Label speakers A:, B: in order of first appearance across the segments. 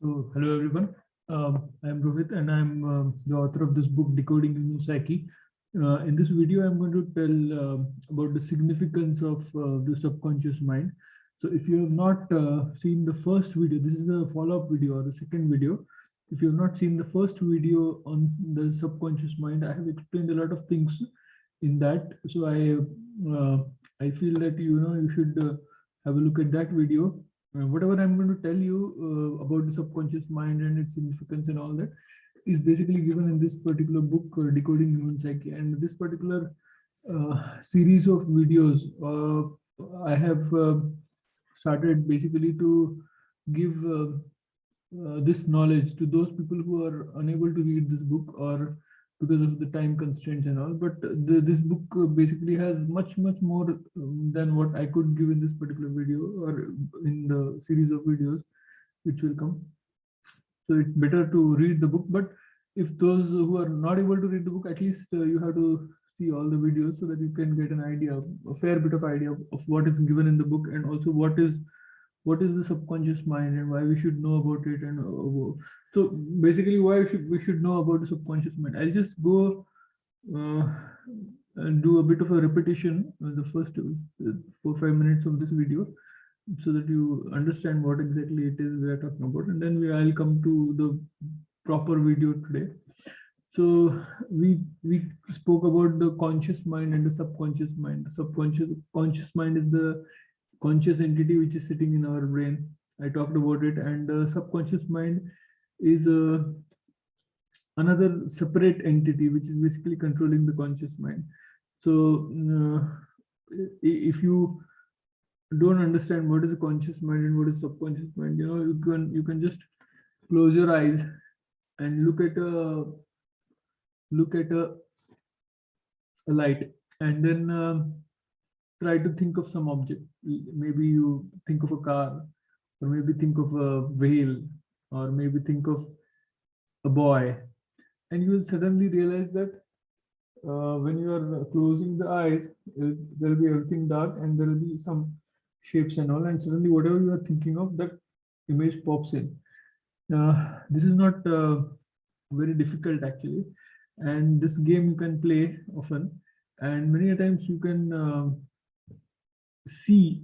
A: So, hello everyone. I'm Rohit and I'm the author of this book, Decoding Human Psyche. In this video, I'm going to tell about the significance of the subconscious mind. So, if you have not seen the first video, this is a follow-up video or the second video. If you have not seen the first video on the subconscious mind, I have explained a lot of things in that. So, I feel that you should have a look at that video. Whatever I'm going to tell you about the subconscious mind and its significance and all that is basically given in this particular book, Decoding Human Psyche. And this particular series of videos, I have started basically to give this knowledge to those people who are unable to read this book or because of the time constraints and all. But this book basically has much more than what I could give in this particular video or in the series of videos which will come. So it's better to read the book. But if those who are not able to read the book, at least you have to see all the videos so that you can get an idea, a fair bit of idea of what is given in the book, and also what is the subconscious mind and why we should know about it. And so basically why we should know about the subconscious mind. I'll just go and do a bit of a repetition the first 4-5 minutes of this video so that you understand what exactly it is we are talking about, and then I'll come to the proper video today. So we spoke about the conscious mind and the subconscious mind. The conscious mind is the conscious entity which is sitting in our brain. I talked about it. And the subconscious mind is another separate entity which is basically controlling the conscious mind. So if you don't understand what is a conscious mind and what is subconscious mind, you can just close your eyes and look at a light, and then try to think of some object. Maybe you think of a car, or maybe think of a whale, or maybe think of a boy, and you will suddenly realize that when you are closing the eyes, there will be everything dark and there will be some shapes and all, and suddenly whatever you are thinking of, that image pops in. This is not very difficult actually, and this game you can play often, and many a times you can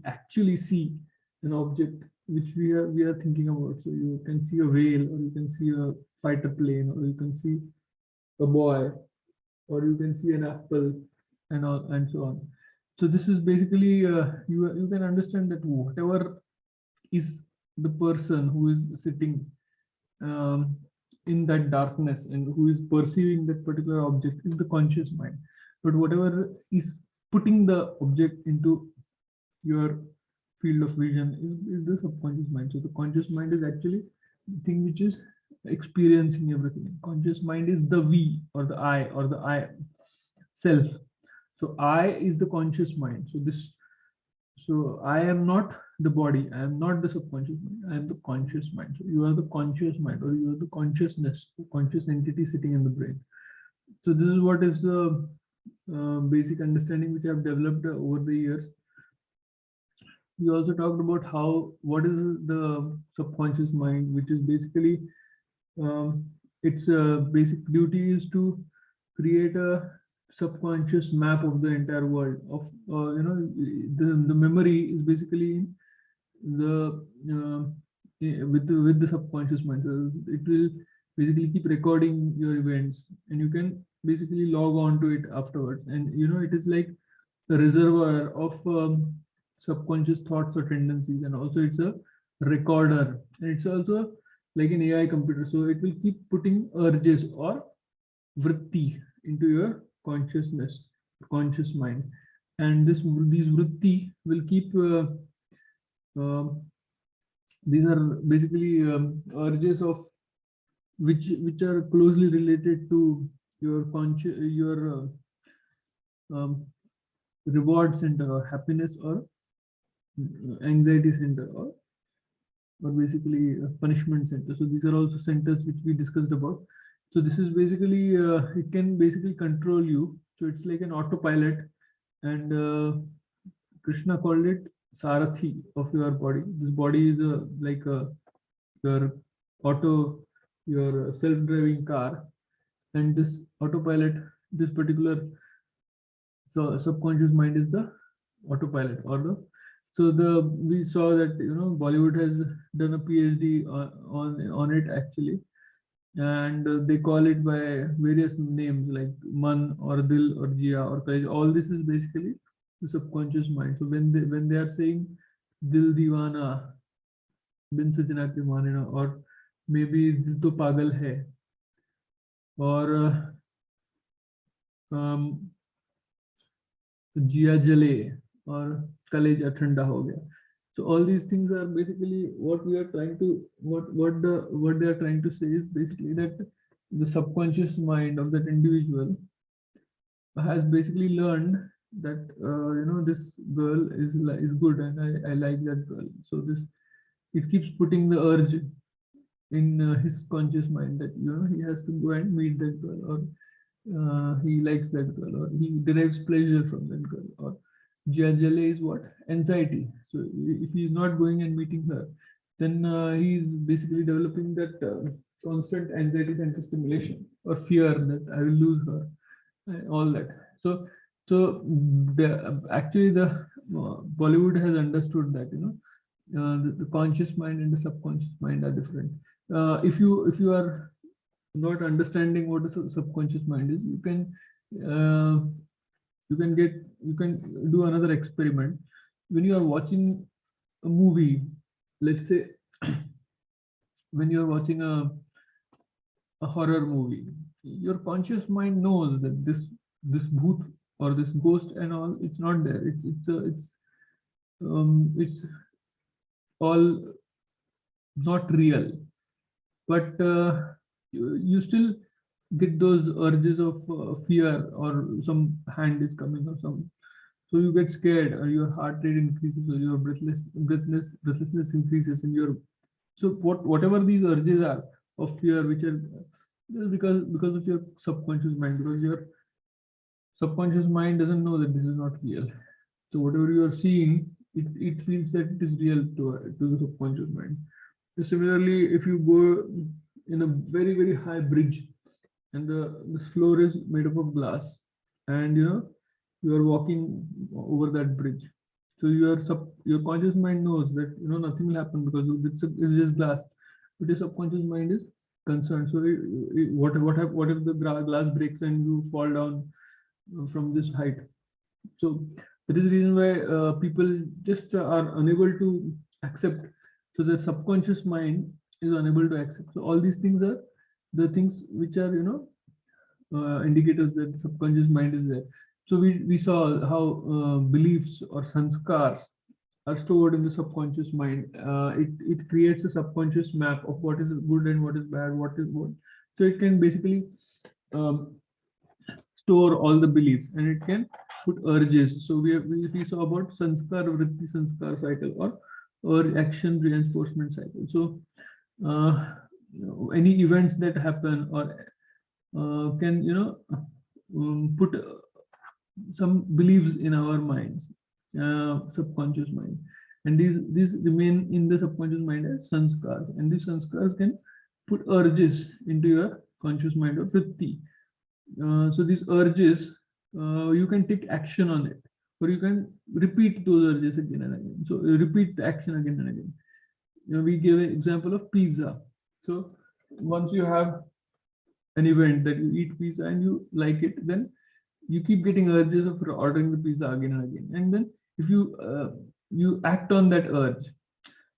A: actually see an object which we are thinking about. So you can see a whale, or you can see a fighter plane, or you can see a boy, or you can see an apple, and all and so on. So this is basically you can understand that whatever is the person who is sitting in that darkness and who is perceiving that particular object is the conscious mind. But whatever is putting the object into your field of vision is the subconscious mind. So the conscious mind is actually the thing which is experiencing everything. Conscious mind is the we, or the I self. So I is the conscious mind. So I am not the body, I am not the subconscious mind, I am the conscious mind. So you are the conscious mind, or you are the consciousness, the conscious entity sitting in the brain. So this is what is the basic understanding which I have developed over the years. We also talked about what is the subconscious mind, which is basically its basic duty is to create a subconscious map of the entire world. Of the memory is basically the with the subconscious mind. So it will basically keep recording your events, and you can basically log on to it afterwards. And it is like a reservoir of subconscious thoughts or tendencies, and also it's a recorder, and it's also like an AI computer. So it will keep putting urges or vritti into your conscious mind, and these vritti will keep these are basically urges of which are closely related to your reward center, or happiness, or anxiety center, or basically punishment center. So these are also centers which we discussed about. So this is basically it can basically control you. So it's like an autopilot, and Krishna called it Sarathi of your body. This body is your your self-driving car, and this autopilot, this particular subconscious mind is the autopilot, or the so the we saw that Bollywood has done a PhD on it actually, and they call it by various names like Man or Dil or Jia or Kaj. All this is basically the subconscious mind. So when they are saying Dil Diwana, Bin Sajna Ke Manina, or maybe Dil To Pagal Hai, or Jia Jale, or Kaleja Thanda Ho Gaya. So all these things are basically what we are trying to what they are trying to say is basically that the subconscious mind of that individual has basically learned that this girl is good, and I like that girl. So this it keeps putting the urge in his conscious mind that he has to go and meet that girl, or he likes that girl, or he derives pleasure from that girl, or Jale is what? Anxiety. So if he is not going and meeting her, then he is basically developing that constant anxiety center stimulation, or fear that I will lose her, all that. So actually the Bollywood has understood that the conscious mind and the subconscious mind are different. If you are not understanding what the subconscious mind is, uh, you can do another experiment. When you are watching a movie, let's say when you are watching a horror movie, your conscious mind knows that this bhoot or this ghost and all, it's not there. It's all not real, but you still get those urges of fear, or some hand is coming, or some, so you get scared, or your heart rate increases, or your breathlessness increases, and your so whatever these urges are of fear, which are just because of your subconscious mind, because your subconscious mind doesn't know that this is not real. So whatever you are seeing, it feels that it is real to the subconscious mind. So similarly, if you go in a very high bridge, and the floor is made up of glass, and you are walking over that bridge, so your conscious mind knows that nothing will happen because it's just glass, but your subconscious mind is concerned. So what if the glass breaks and you fall down from this height? So that is the reason why people just are unable to accept. So the subconscious mind is unable to accept. So all these things are the things which are indicators that the subconscious mind is there. So we saw how beliefs or sanskars are stored in the subconscious mind. It creates a subconscious map of what is good and what is bad, what is what. So it can basically um, store all the beliefs, and it can put urges. So we saw about sanskar vritti sanskar cycle, or action reinforcement cycle. So any events that happen, or can put some beliefs in our minds, subconscious mind, and these remain in the subconscious mind as sanskars, and these sanskars can put urges into your conscious mind of vritti. So these urges, you can take action on it, or you can repeat those urges again and again. So repeat the action again and again. We give an example of pizza. So once you have an event that you eat pizza and you like it, then you keep getting urges of ordering the pizza again and again. And then if you act on that urge,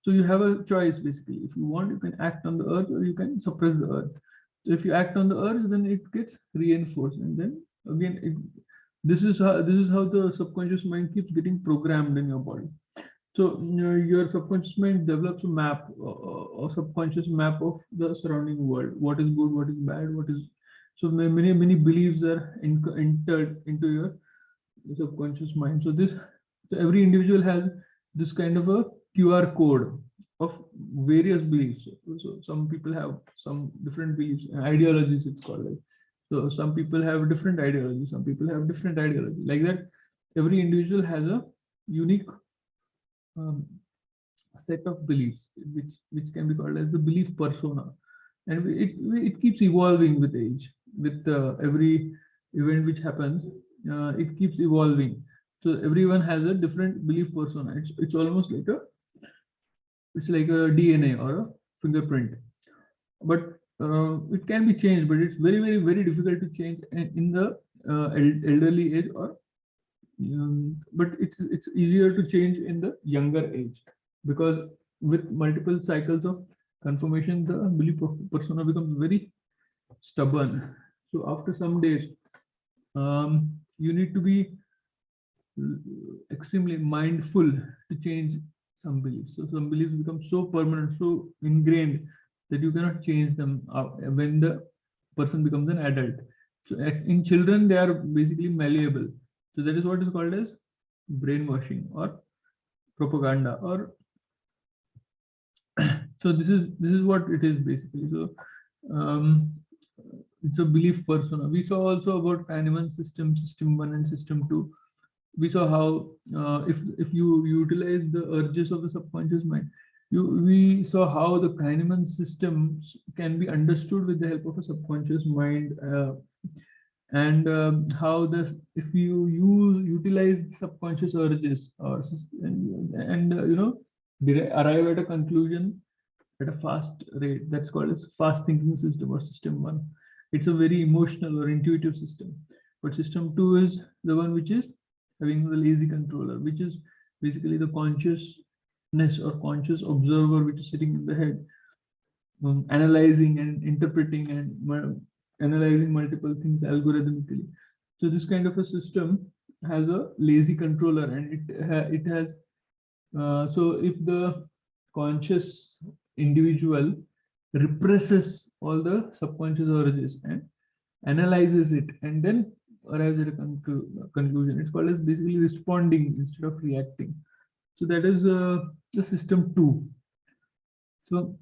A: so you have a choice basically. If you want, you can act on the urge, or you can suppress the urge. So if you act on the urge, then it gets reinforced, and then again this is how the subconscious mind keeps getting programmed in your body. So your subconscious mind develops a map, a subconscious map of the surrounding world. What is good, what is bad, what is. So many beliefs are entered into your subconscious mind. So every individual has this kind of a QR code of various beliefs. So some people have some different beliefs, ideologies it's called. Like. So some people have different ideologies, some people have different ideology. Like that, every individual has a unique set of beliefs, which can be called as the belief persona. and it keeps evolving with age. With every event which happens, it keeps evolving. So everyone has a different belief persona. It's almost like a DNA or a fingerprint, but it can be changed, but it's very difficult to change in the elderly age, or but it's easier to change in the younger age, because with multiple cycles of confirmation, the belief persona becomes very stubborn. So after some days, you need to be extremely mindful to change some beliefs. So some beliefs become so permanent, so ingrained, that you cannot change them when the person becomes an adult. So in children, they are basically malleable. So that is what is called as brainwashing or propaganda, or so this is what it is basically. So um, it's a belief persona. We saw also about Kahneman system 1 and system 2. We saw how if you utilize the urges of the subconscious mind, we saw how the Kahneman systems can be understood with the help of a subconscious mind, and how this, if you utilize the subconscious urges, or and arrive at a conclusion at a fast rate, that's called as fast thinking system, or system 1. It's a very emotional or intuitive system. But system 2 is the one which is having the lazy controller, which is basically the consciousness or conscious observer, which is sitting in the head, analyzing and interpreting and analyzing multiple things algorithmically. So this kind of a system has a lazy controller, and it has so if the conscious individual represses all the subconscious urges and analyzes it, and then arrives at a conclusion, it's called as basically responding instead of reacting. So that is the system 2. So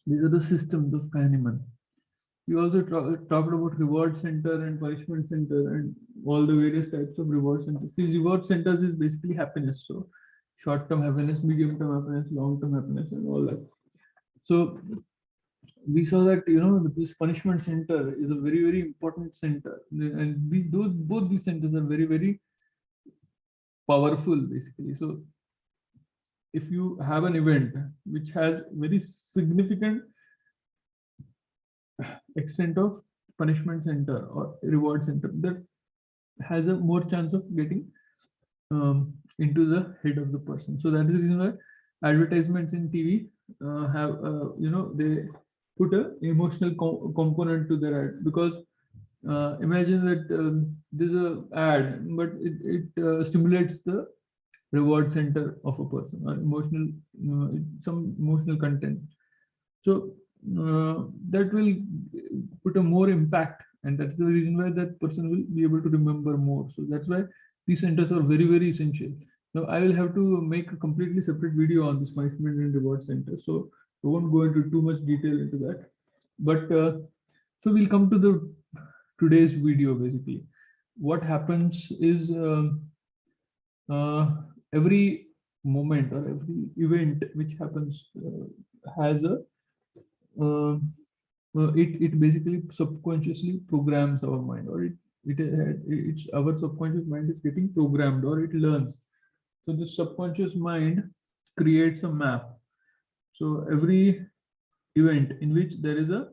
A: these are the systems of Kahneman. We also talked about reward center and punishment center and all the various types of reward centers. These reward centers is basically happiness. So short-term happiness, medium-term happiness, long-term happiness, and all that. So we saw that this punishment center is a very important center, and both these centers are very powerful basically. So if you have an event which has very significant extent of punishment center or reward center, that has a more chance of getting into the head of the person. So that is the reason why advertisements in TV have they put a emotional component to their ad, because imagine that there's a ad, but it stimulates the reward center of a person, or emotional some emotional content. So that will put a more impact, and that's the reason why that person will be able to remember more. So that's why these centers are very essential. Now I will have to make a completely separate video on this punishment and reward center, so I won't go into too much detail into that. But so we'll come to the today's video. Basically what happens is every moment or every event which happens has a it basically subconsciously programs our mind, or it's our subconscious mind is getting programmed, or it learns. So the subconscious mind creates a map. So every event in which there is a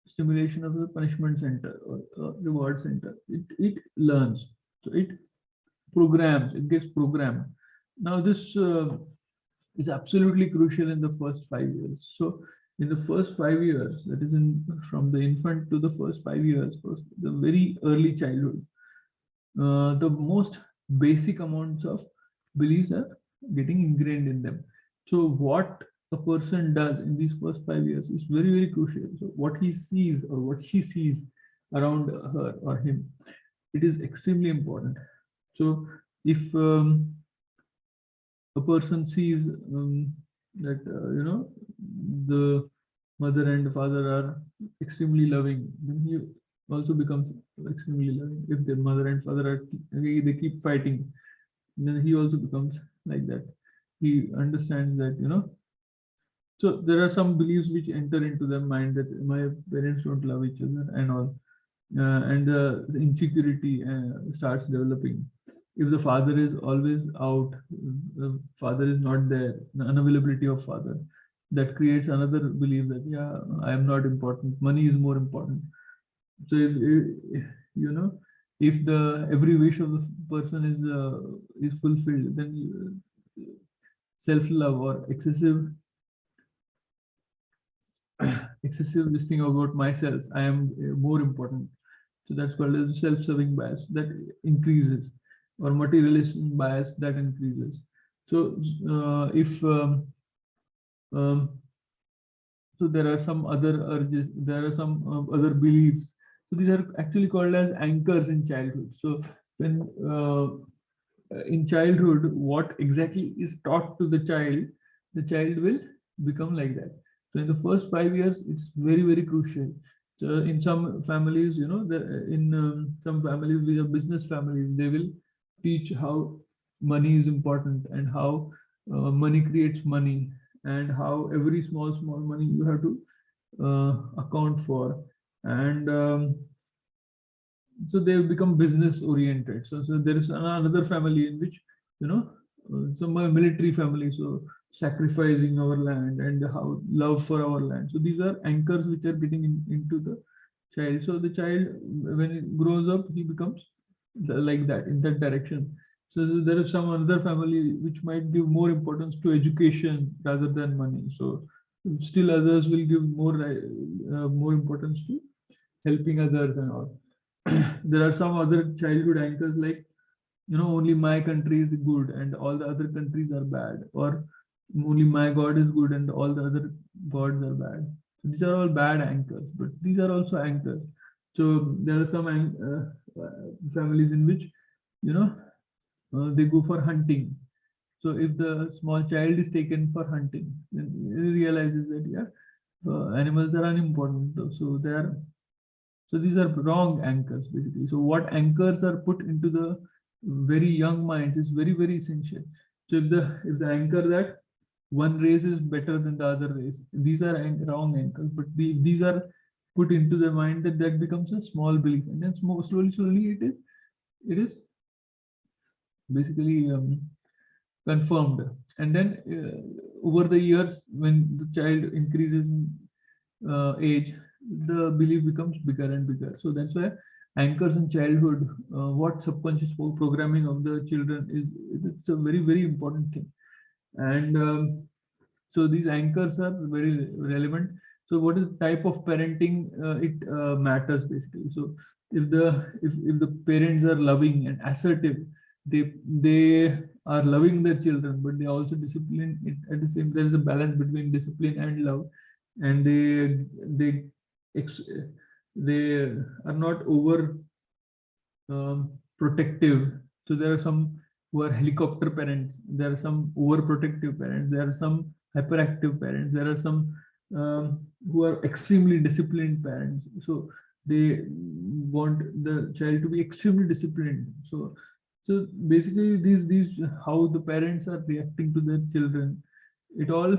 A: stimulation of the punishment center or reward center, it learns. So it programs, it gets programmed. Now this is absolutely crucial in the first 5 years. So in the first 5 years, that is from the infant to the first 5 years, first the very early childhood, the most basic amounts of beliefs are getting ingrained in them. So what a person does in these first 5 years is very crucial. So what he sees or what she sees around her or him, it is extremely important. So if a person sees that the mother and father are extremely loving, then he also becomes extremely loving. If the mother and father are they keep fighting, then he also becomes like that. He understands that So there are some beliefs which enter into their mind that my parents don't love each other and all, and the insecurity starts developing. If the father is always out, father is not there, the unavailability of father, that creates another belief that yeah, I am not important. Money is more important. So if you know, if the every wish of the person is fulfilled, then self love or excessive this thing about myself, I am more important. So that's called as self-serving bias that increases, or materialist bias that increases. So if um, so there are some other urges, there are some other beliefs. So these are actually called as anchors in childhood. So when in childhood, what exactly is taught to the child will become like that. So in the first 5 years, it's very, very crucial. So in some families, in some families, which are business families, they will teach how money is important and how money creates money, and how every small money you have to account for. And so they become business oriented. So there is another family in which, some military family, so sacrificing our land and how love for our land. So these are anchors which are getting into the child. So the child, when it grows up, he becomes like that, in that direction. So there is some other family which might give more importance to education rather than money. So still others will give more importance to helping others and all. There are some other childhood anchors like, only my country is good and all the other countries are bad, or only my god is good and all the other gods are bad. So these are all bad anchors, but these are also anchors. So there are some families in which, you know they go for hunting. So if the small child is taken for hunting, then he realizes that yeah, animals are unimportant. So they are, so these are wrong anchors basically. So what anchors are put into the very young minds is very, very essential. So if the anchor that one race is better than the other race, these are wrong anchors. But these are put into the mind, that becomes a small belief, and then slowly it is basically confirmed. And then over the years, when the child increases in age, the belief becomes bigger and bigger. So that's why anchors in childhood, what subconscious programming of the children is, it's a very, very important thing. And so these anchors are very relevant. So what is the type of parenting? It matters basically. So if the parents are loving and assertive, they are loving their children, but they also discipline it at the same. There is a balance between discipline and love, and they ex, they are not over protective. So there are some who are helicopter parents, there are some overprotective parents, there are some hyperactive parents, there are some who are extremely disciplined parents. So they want the child to be extremely disciplined. So basically these how the parents are reacting to their children, it all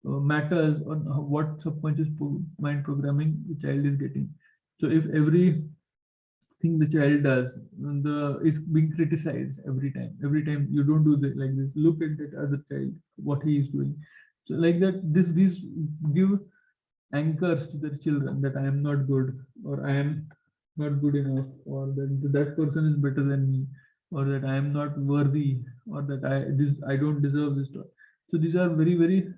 A: matters on what subconscious mind programming the child is getting. So if every thing the child does the is being criticized every time you don't do that, like this, look at that other child, what he is doing. So like that, these give anchors to their children, that I am not good, or I am not good enough, or that person is better than me, or that I am not worthy, or that I don't deserve this. So these are very, very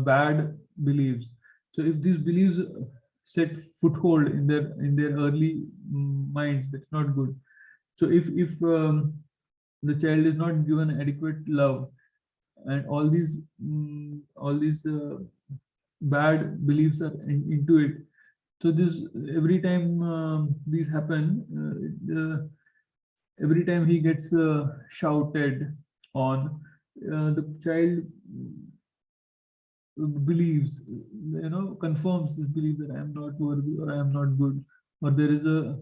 A: bad beliefs. So if these beliefs set foothold in their early minds, that's not good. So if the child is not given adequate love, and all these bad beliefs are into it. So this every time these happen, every time he gets shouted on, the child believes, confirms this belief that I am not worthy, or I am not good, or there is a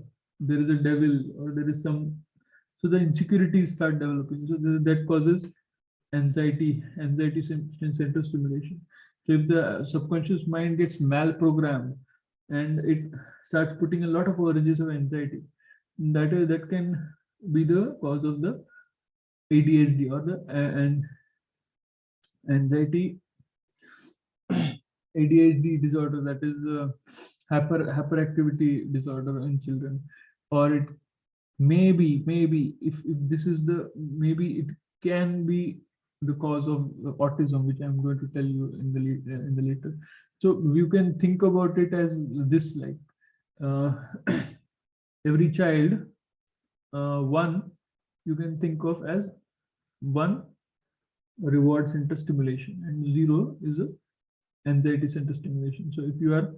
A: devil, or there is some. So the insecurities start developing. So that causes anxiety center stimulation. So if the subconscious mind gets malprogrammed and it starts putting a lot of urges of anxiety, that can be the cause of the ADHD or the and anxiety ADHD disorder, that is hyperactivity disorder in children. Or it maybe if this is the maybe it can be the cause of autism, which I'm going to tell you in the later. So you can think about it as this, like uh, every child, one you can think of as one reward center stimulation and zero is a anxiety center stimulation. So if you are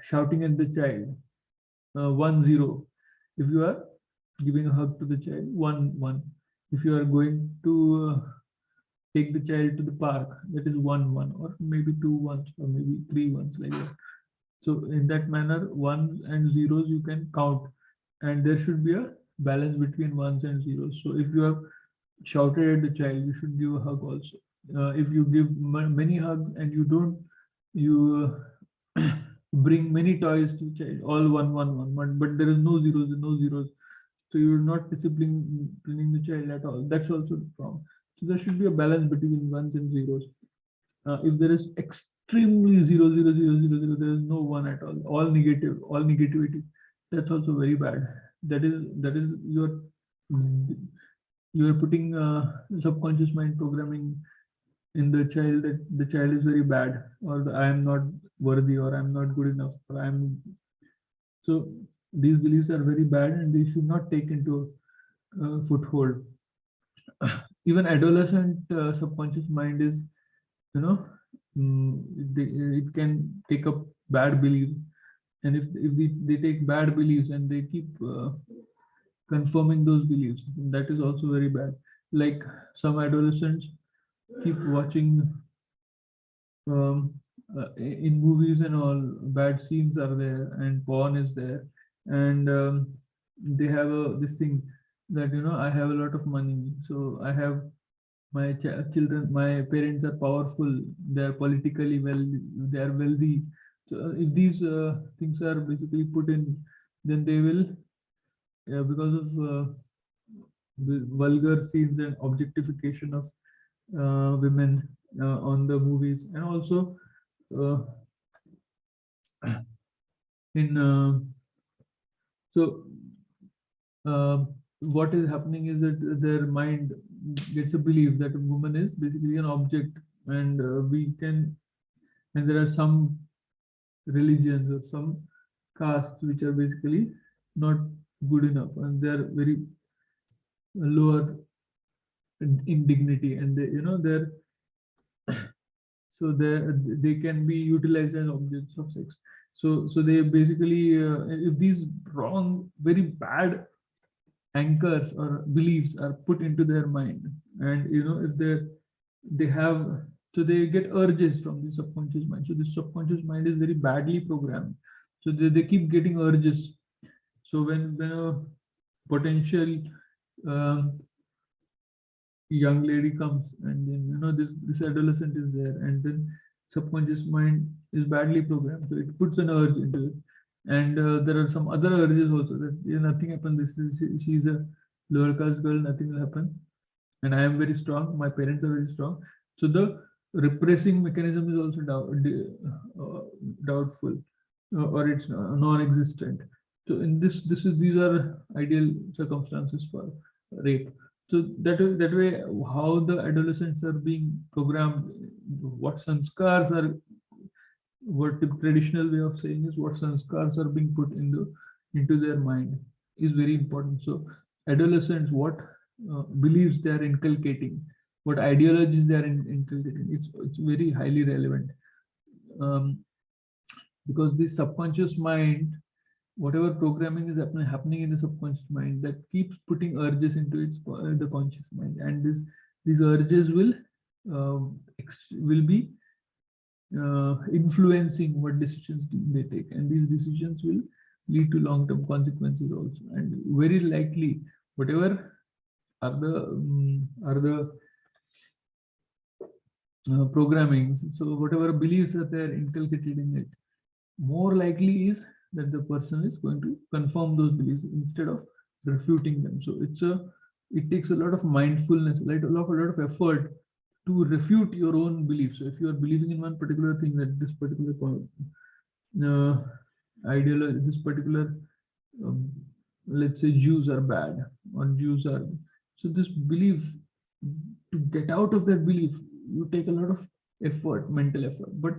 A: shouting at the child, 1 0. If you are giving a hug to the child, 1 1. If you are going to take the child to the park, that is 1 1, or maybe 2 1s, or maybe 3 1s, like that. So in that manner, ones and zeros you can count, and there should be a balance between ones and zeros. So if you have shouted at the child, you should give a hug also. If you give many hugs and you don't, you bring many toys to the child, all 1 1 1, but there is no zeros. So you're not disciplining the child at all. That's also wrong. So there should be a balance between ones and zeros. If there is extremely 0 0 0 0 0, there is no one at all negative, all negativity. That's also very bad. That is you're putting subconscious mind programming in the child, that the child is very bad, or I am not worthy, or I'm not good enough, or I'm so these beliefs are very bad and they should not take into foothold. Even adolescent subconscious mind is, you know, it can take up bad beliefs, and if they take bad beliefs and they keep confirming those beliefs, that is also very bad. Like some adolescents keep watching in movies and all, bad scenes are there and porn is there, and they have this thing that, I have a lot of money, so I have my children, my parents are powerful, they are politically well, they are wealthy. So if these things are basically put in, then they will, because of the vulgar scenes and objectification of women on the movies, and also uh, in so what is happening is that their mind gets a belief that a woman is basically an object, and and there are some religions or some castes which are basically not good enough, and they are very lower in dignity, and they're so they can be utilized as objects of sex. So they basically, if these wrong, very bad anchors or beliefs are put into their mind, and if they have, so they get urges from the subconscious mind. So the subconscious mind is very badly programmed, so they keep getting urges. So when a potential um, young lady comes, and then this adolescent is there, and then subconscious mind is badly programmed, so it puts an urge into it. And there are some other urges also, that nothing happened, she's a lower caste girl, nothing will happen, and I am very strong, my parents are very strong. So the repressing mechanism is also doubtful, or it's non-existent. So in these are ideal circumstances for rape. So that way, how the adolescents are being programmed, what sanskars are, what the traditional way of saying is, what sanskars are being put into their mind is very important. So adolescents, what beliefs they are inculcating, what ideologies they are inculcating, it's very highly relevant, um, because the subconscious mind, whatever programming is happening in the subconscious mind, that keeps putting urges into the conscious mind, and these urges will be influencing what decisions they take, and these decisions will lead to long-term consequences also, and very likely whatever are the programming. So whatever beliefs that they are inculcated in it, more likely is that the person is going to confirm those beliefs instead of refuting them. So it takes a lot of mindfulness, like a lot of effort to refute your own beliefs. So if you are believing in one particular thing, that this particular uh, ideology, this particular um, let's say Jews are bad or Jews are, so this belief, to get out of that belief, you take a lot of effort, mental effort. But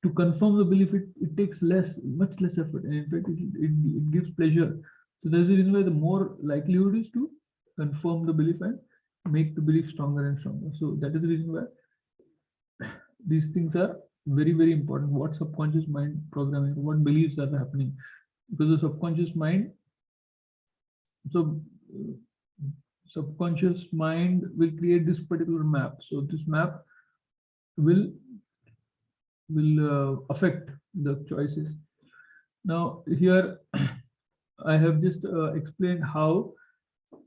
A: to confirm the belief, it takes much less effort, and in fact, it gives pleasure. So there's a reason why the more likelihood is to confirm the belief and make the belief stronger and stronger. So that is the reason why these things are very, very important. What subconscious mind programming, what beliefs are happening, because the subconscious mind, so subconscious mind will create this particular map. So this map will affect the choices. Now here I have just explained how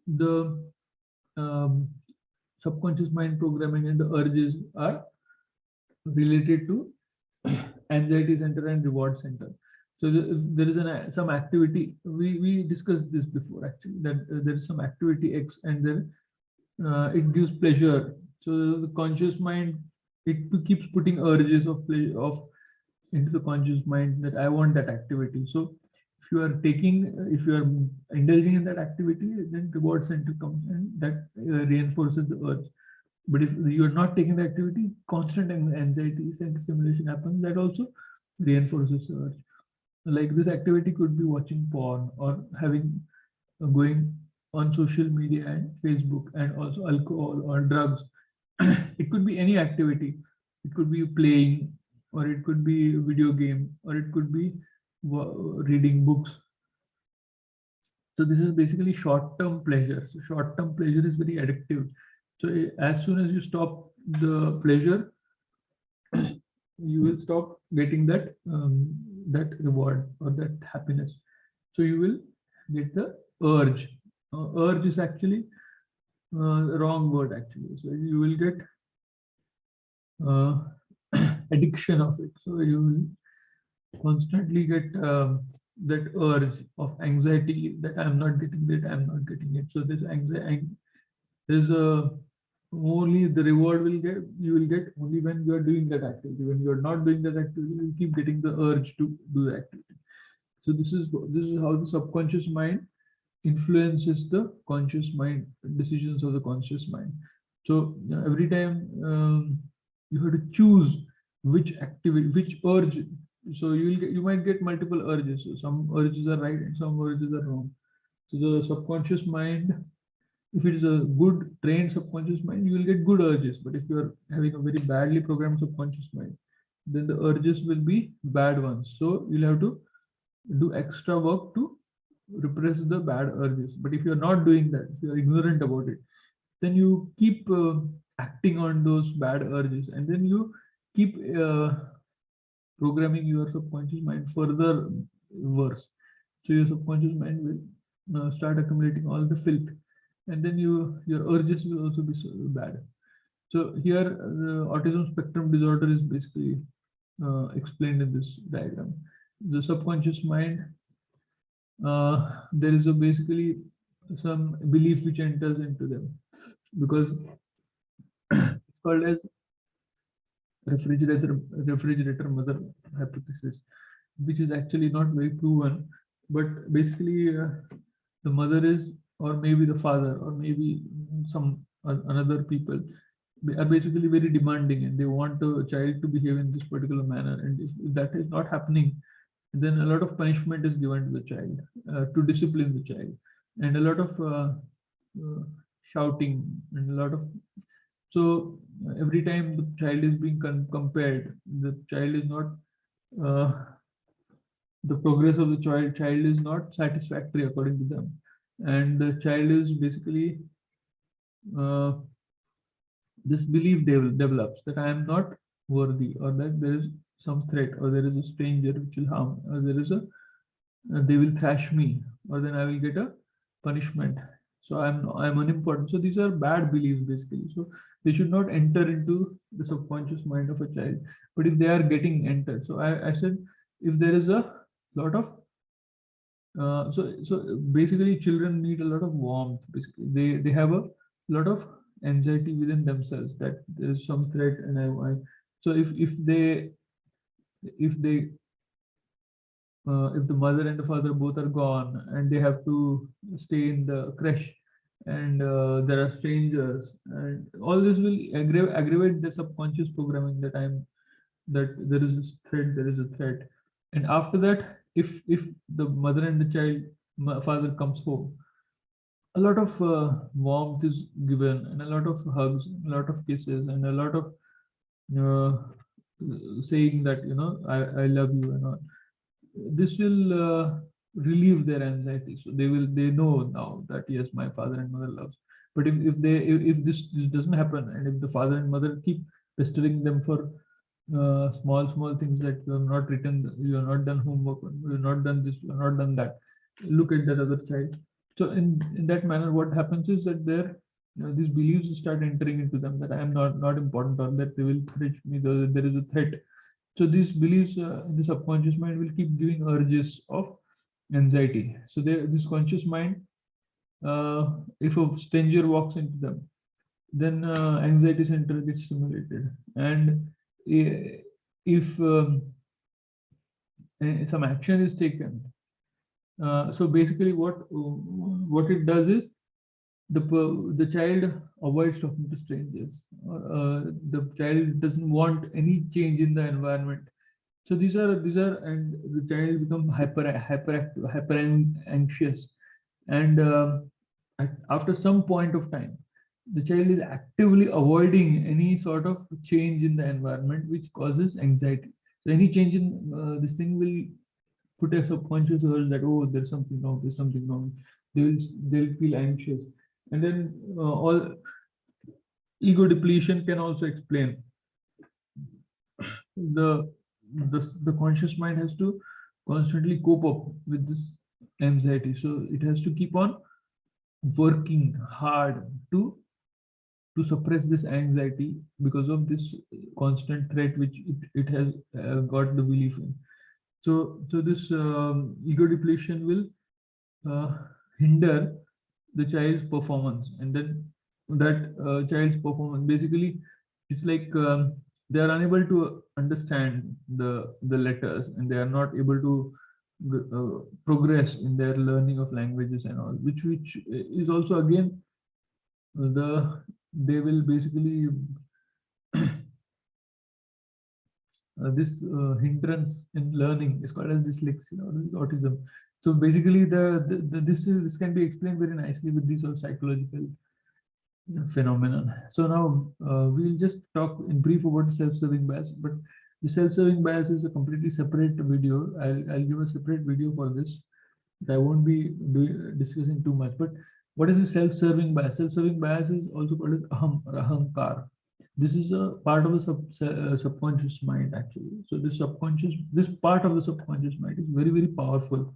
A: the um, subconscious mind programming and the urges are related to anxiety center and reward center. So if there is some activity, we discussed this before actually, that there is some activity X, and then it gives pleasure. So the conscious mind, it keeps putting urges of pleasure of into the conscious mind, that I want that activity. So if you are indulging in that activity, then reward center comes, and that reinforces the urge. But if you are not taking the activity, constant anxiety and stimulation happens, that also reinforces the urge. Like this activity could be watching porn, or having going on social media and Facebook, and also alcohol or drugs. It could be any activity. It could be playing, or it could be a video game, or it could be reading books. So this is basically short-term pleasure. So short-term pleasure is very addictive. So as soon as you stop the pleasure, you will stop getting that reward or that happiness. So you will get the urge. Urge is actually the wrong word actually. So you will get addiction of it. So you will constantly get that urge of anxiety, that I'm not getting it, I'm not getting it. So this anxiety, there's a only the reward you will get only when you are doing that activity. When you are not doing that activity, you keep getting the urge to do the activity. So this is how the subconscious mind influences the conscious mind, decisions of the conscious mind. So every time you have to choose which activity, which urge. So you might get multiple urges. So some urges are right and some urges are wrong. So the subconscious mind, if it is a good trained subconscious mind, you will get good urges. But if you are having a very badly programmed subconscious mind, then the urges will be bad ones. So you'll have to do extra work to repress the bad urges. But if you're not doing that, if you're ignorant about it, then you keep acting on those bad urges, and then you keep programming your subconscious mind further worse. So your subconscious mind will start accumulating all the filth, and then your urges will also be so bad. So here the autism spectrum disorder is basically explained in this diagram. The subconscious mind, there is basically some belief which enters into them, because it's called as refrigerator mother hypothesis, which is actually not very proven. But basically the mother is, or maybe the father, or maybe some another people, they are basically very demanding, and they want a child to behave in this particular manner, and if that is not happening, then a lot of punishment is given to the child to discipline the child, and a lot of shouting, and a lot of, so every time the child is being compared, the child is not uh, the progress of the child is not satisfactory according to them, and the child is basically uh, this belief develops that I am not worthy, or that there is some threat, or there is a stranger which will harm, or there is a they will thrash me, or then I will get a punishment. So I'm unimportant. So these are bad beliefs basically. So they should not enter into the subconscious mind of a child. But if they are getting entered, so I said, if there is a lot of so basically children need a lot of warmth. Basically they have a lot of anxiety within themselves that there is some threat, and I so if they if the mother and the father both are gone and they have to stay in the creche, and there are strangers, and all this will aggravate the subconscious programming that that there is this threat, there is a threat. And after that, if the mother and the child father comes home, a lot of warmth is given, and a lot of hugs, a lot of kisses, and a lot of uh, saying that I love you and all. This will relieve their anxiety, so they know now that yes, my father and mother loves. But if this doesn't happen, and if the father and mother keep pestering them for small things, that you have not written, you have not done homework, you have not done this, you have not done that, look at that other child. So in that manner, what happens is that these beliefs start entering into them, that I am not important, or that they will threat me, there is a threat. So these beliefs, the subconscious mind will keep giving urges of anxiety. So this conscious mind, if a stranger walks into them, then anxiety center gets stimulated. And if some action is taken, so basically what it does is the child avoids talking to strangers, or the child doesn't want any change in the environment. So these are and the child become hyperactive, hyper anxious. And after some point of time, the child is actively avoiding any sort of change in the environment, which causes anxiety. So any change in this thing will put a subconscious urge that, oh, there's something wrong, there's something wrong. They'll feel anxious. And then all ego depletion can also explain the the conscious mind has to constantly cope up with this anxiety, so it has to keep on working hard to suppress this anxiety, because of this constant threat which it has got the belief in. So this ego depletion will hinder the child's performance, and then that child's performance, basically it's like they are unable to understand the letters, and they are not able to progress in their learning of languages and all, which is also again they will basically this hindrance in learning is called as dyslexia or autism. So basically this can be explained very nicely with these sort of psychological phenomenon. So now we'll just talk in brief about the self-serving bias, but the self-serving bias is a completely separate video. I'll give a separate video for this. I won't be discussing too much. But what is the self-serving bias? Self-serving bias is also called as aham or ahankar. This is a part of the subconscious mind actually. So this part of the subconscious mind is very powerful.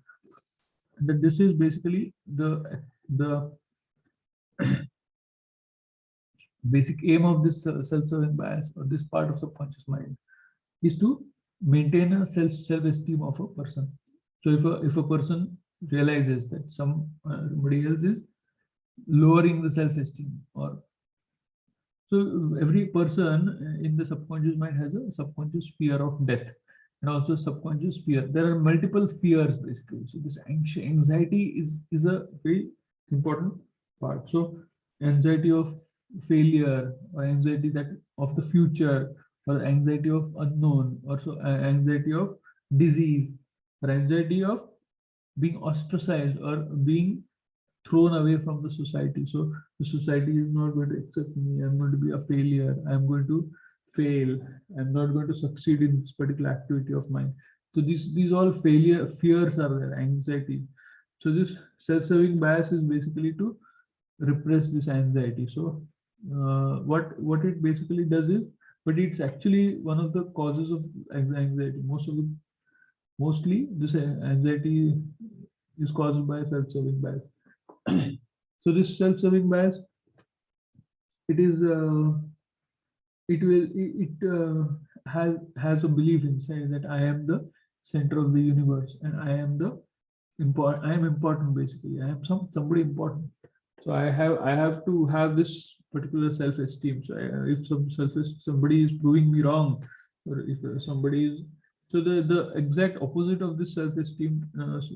A: That this is basically the basic aim of this self-serving bias, or this part of subconscious mind, is to maintain a self-esteem of a person. So if a person realizes that somebody else is lowering the self-esteem, or so every person in the subconscious mind has a subconscious fear of death, and also subconscious fear. There are multiple fears basically. So this anxiety is a very important part. So anxiety of failure, or anxiety that of the future, or anxiety of unknown, or so anxiety of disease, or anxiety of being ostracized or being thrown away from the society. So the society is not going to accept me. I'm going to be a failure. I'm going to fail. I'm not going to succeed in this particular activity of mine. So these all failure fears are there, anxiety. So this self-serving bias is basically to repress this anxiety. So what it basically does is, but it's actually one of the causes of anxiety. Mostly this anxiety is caused by self-serving bias. So this self-serving bias, it is it has a belief inside that I am the center of the universe and I am important. Basically, I am somebody important. So I have to have this particular self-esteem. So if somebody is proving me wrong, or if somebody is, so the exact opposite of this self-esteem,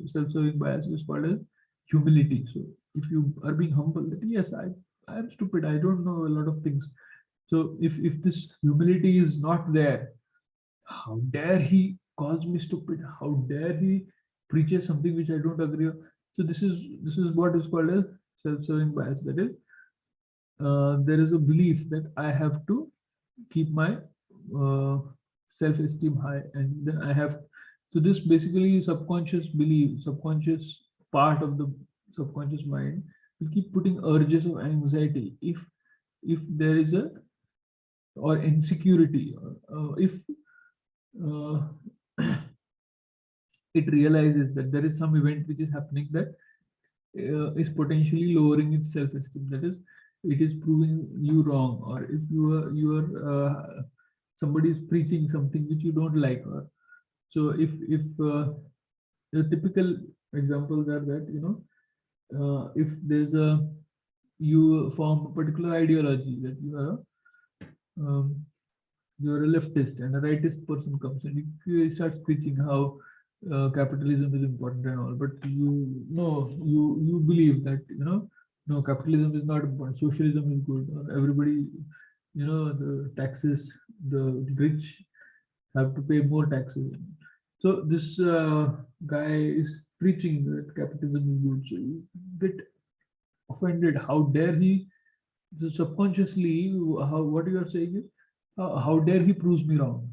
A: self-serving bias is called as humility. So if you are being humble, that yes, I am stupid, I don't know a lot of things. So if this humility is not there, how dare he calls me stupid, how dare he preaches something which I don't agree on. So this is what is called as self-serving bias. That is, there is a belief that I have to keep my uh, self-esteem high, and then I have, so this basically subconscious belief, subconscious part of the subconscious mind will keep putting urges of anxiety if there is a, or insecurity, if uh, it realizes that there is some event which is happening that is potentially lowering its self-esteem. That is, it is proving you wrong, or if somebody is preaching something which you don't like, or so if the typical examples are that, if there's a, you form a particular ideology that um, you're a leftist, and a rightist person comes and he starts preaching how capitalism is important and all, but you believe that, no, capitalism is not important, socialism is good, or everybody, the taxes, the rich have to pay more taxes. So this guy is preaching that capitalism is good, so you get offended. How dare he? So subconsciously, how, what you are saying is, how dare he proves me wrong?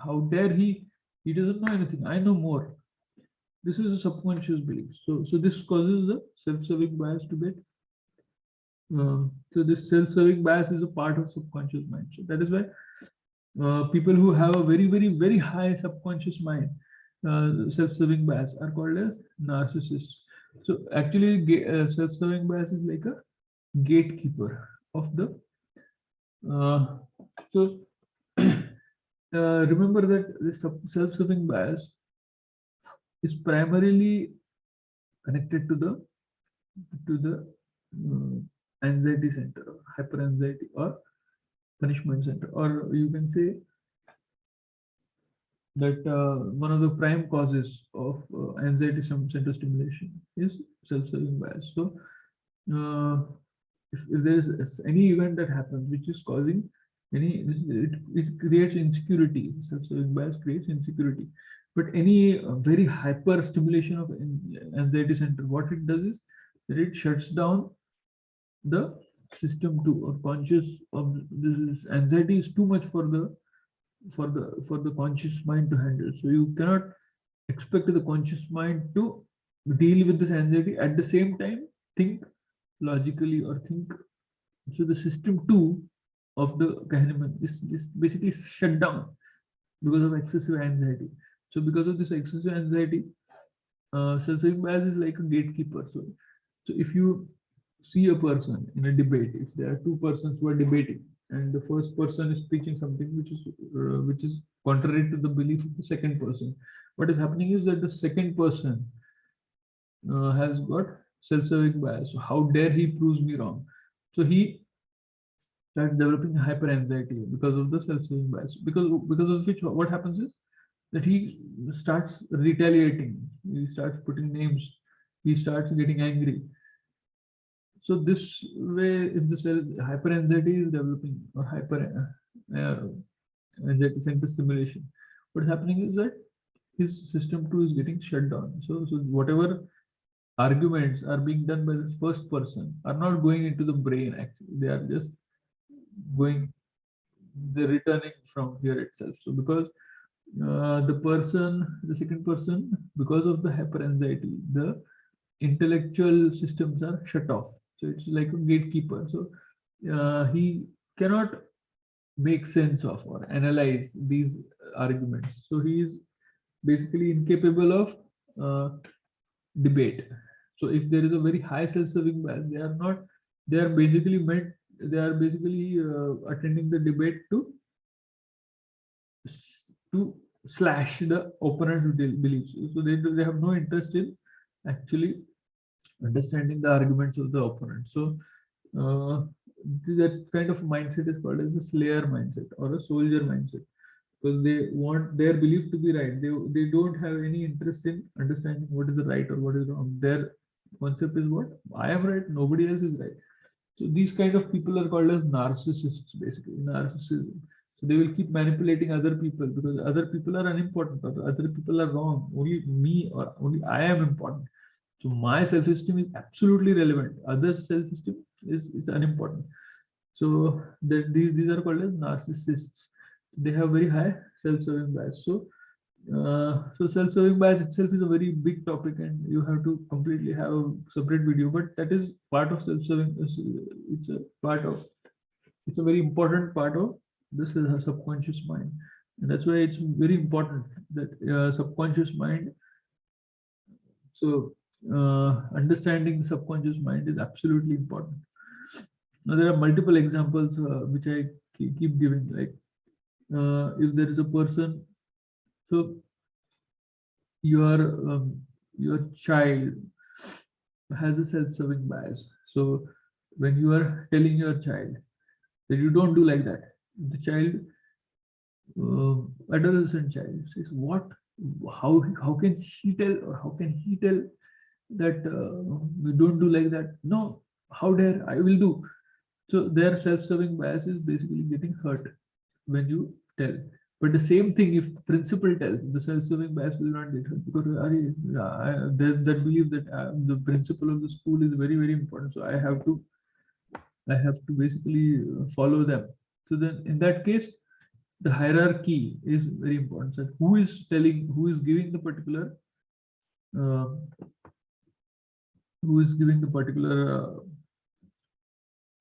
A: How dare he? He doesn't know anything. I know more. This is a subconscious belief. So this causes the self-serving bias to get. So this self-serving bias is a part of subconscious mind. So that is why people who have a very, very, very high subconscious mind, self-serving bias, are called as narcissists. So actually, self-serving bias is like a gatekeeper of the. Uh, so remember that this self-serving bias is primarily connected to the anxiety center, hyper anxiety, or punishment center, or you can say that one of the prime causes of anxiety center stimulation is self-serving bias. So uh, if there is any event that happens which is causing it creates insecurity. Self-serving bias creates insecurity. But any very hyper stimulation of anxiety center, what it does is that it shuts down the system two, or conscious of this. Anxiety is too much for the conscious mind to handle. So you cannot expect the conscious mind to deal with this anxiety at the same time think logically or think. So the system two of the Kahneman is basically shut down because of excessive anxiety. So because of this excessive anxiety, self-serving bias is like a gatekeeper. So if you see a person in a debate, if there are two persons who are debating, and the first person is preaching something which is contrary to the belief of the second person, what is happening is that the second person has got self-serving bias. So how dare he proves me wrong? So he starts developing hyper anxiety because of the self-serving bias. Because of which, what happens is that he starts retaliating. He starts putting names. He starts getting angry. So this way, if the hyper anxiety is developing, or hyper anxiety center stimulation, what's happening is that his system two is getting shut down. So whatever arguments are being done by this first person are not going into the brain. Actually, they are just going, they're returning from here itself. So because the second person, because of the hyper anxiety, the intellectual systems are shut off. So it's like a gatekeeper. So he cannot make sense of or analyze these arguments. So he is basically incapable of debate. So if there is a very high self-serving bias, they are basically attending the debate to to slash the opponent's beliefs. So they have no interest in actually understanding the arguments of the opponent. So uh, that kind of mindset is called as a slayer mindset or a soldier mindset, because they want their belief to be right. They don't have any interest in understanding what is the right or what is wrong. Their concept is what I am right, nobody else is right. So these kind of people are called as narcissists, basically narcissism. So they will keep manipulating other people because other people are unimportant or other people are wrong. Only me or only I am important. So my self-esteem is absolutely relevant. Others' self-esteem is unimportant. So these are called as narcissists. They have very high self-serving bias. So self-serving bias itself is a very big topic, and you have to completely have a separate video. But that is part of self-serving. It's a part of. It's a very important part of this is a subconscious mind, and that's why it's very important that subconscious mind. So understanding the subconscious mind is absolutely important. Now there are multiple examples which I keep giving. Like if there is a person, so your your child has a self-serving bias. So when you are telling your child that you don't do like that, the child, adolescent child says, "What? How can she tell or how can he tell that we don't do like that? No, how dare I will do." So their self-serving bias is basically getting hurt when you tell. But the same thing, if principal tells, the self-serving bias will not get hurt because that belief that the principal of the school is very, very important. So I have to basically follow them. So then in that case, the hierarchy is very important. So who is telling, uh, who is giving the particular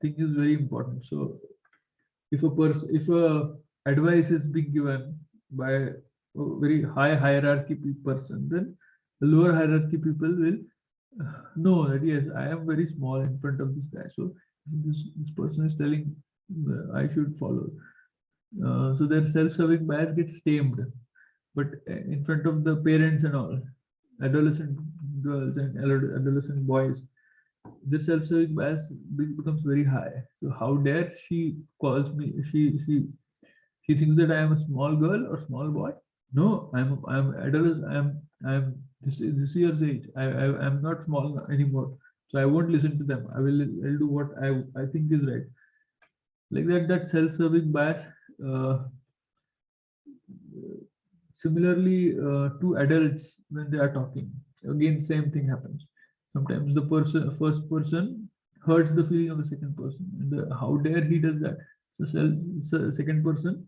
A: thing is very important. So if a advice is being given by a very high hierarchy person, then the lower hierarchy people will know that yes, I am very small in front of this guy. So this person is telling I should follow. So their self-serving bias gets tamed, but in front of the parents and all, adolescent girls and adolescent boys, the self-serving bias becomes very high. So how dare she calls me? She thinks that I am a small girl or small boy. No, I'm adolescent. I'm this year's age. I'm not small anymore. So I won't listen to them. I'll do what I think is right. Like that self-serving bias. Uh, Similarly, to adults when they are talking, again same thing happens. Sometimes the first person hurts the feeling of the second person, and how dare he does that? Second person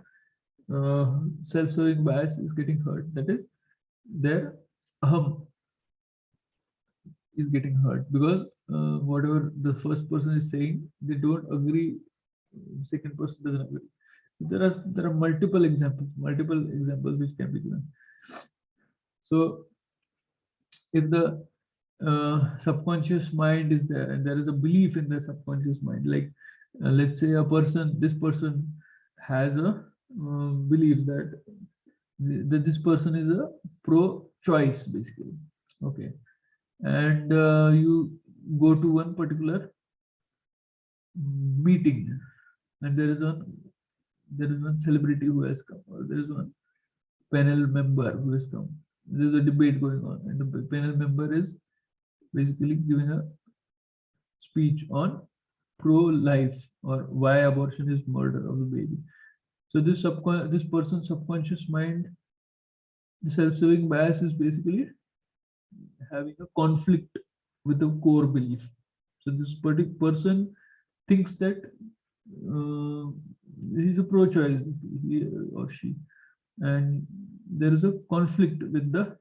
A: self-serving bias is getting hurt. That is their aham is getting hurt because whatever the first person is saying, they don't agree. Second person doesn't agree. There are multiple examples which can be given. So if the subconscious mind is there and there is a belief in the subconscious mind, like let's say this person has a belief that this person is a pro-choice basically. Okay, and you go to one particular meeting, and there is one celebrity who has come, or there is one panel member who has come. There's a debate going on, and the panel member is basically giving a speech on pro-life or why abortion is murder of the baby. So this person's subconscious mind, the self-serving bias is basically having a conflict with the core belief. So this particular person thinks that he's a pro-choice, he or she, and there is a conflict with the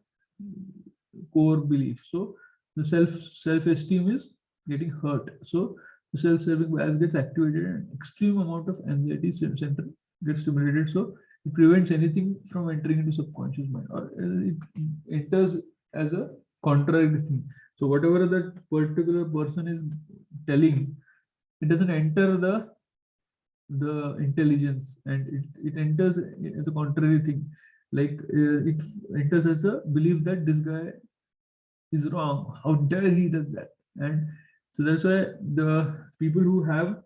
A: core belief. So the self-esteem is getting hurt. So the self-serving bias gets activated, and extreme amount of anxiety center gets stimulated. So it prevents anything from entering into subconscious mind, or it enters as a contrary thing. So whatever that particular person is telling, it doesn't enter the the intelligence, and it enters as a contrary thing, like it enters as a belief that this guy is wrong, how dare he does that. And so that's why the people who have